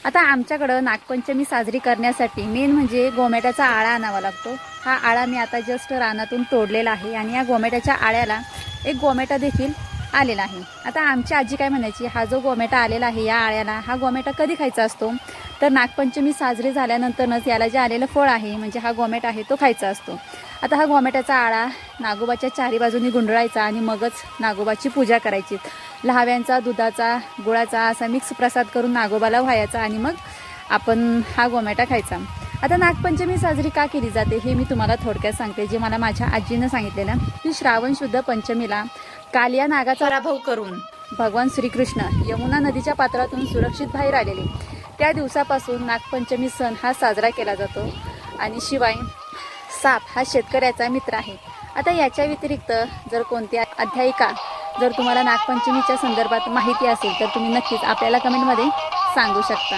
आता आमच्याकडं नागपंचमी साजरी करण्यासाठी मेन म्हणजे गोमेट्याचा आळा आणावा लागतो। हा आळा मी आता जस्ट रानातून तोडलेला आहे आणि या गोमेट्याच्या आळ्याला एक गोमेटा देखील आलेला आहे। आता आमची आजी काय म्हणायची, हा जो गोमेटा आलेला आहे या आळ्याला, हा गोमेटा कधी खायचा असतो तर नागपंचमी साजरी झाल्यानंतरच याला जे आलेलं फळ आहे म्हणजे हा गोमेटा आहे तो खायचा असतो। आता हा गोमेट्याचा आळा नागोबाच्या चारी बाजूनी गुंडळायचा आणि मगच नागोबाची पूजा करायची। लहाव्यांचा, दुधाचा, गुळाचा असा मिक्स प्रसाद करून नागोबाला व्हायचा आणि मग आपण हा गोमेटा खायचा। आता नागपंचमी साजरी का केली जाते हे मी तुम्हाला थोडक्यात सांगते, जे मला माझ्या आजीनं सांगितलेलं की श्रावण शुद्ध पंचमीला कालिया नागाचा पराभव करून भगवान श्रीकृष्ण यमुना नदीच्या पात्रातून सुरक्षित बाहेर आलेले, त्या दिवसापासून नागपंचमी सण हा साजरा केला जातो। आणि शिवाय साप हा शेतकऱ्याचा मित्र आहे। आता याच्या व्यतिरिक्त जर कोणत्या अध्यायिका जर तुम्हाला नागपंचमीच्या संदर्भात माहिती असेल तर तुम्ही नक्कीच आपल्याला कमेंटमध्ये सांगू शकता।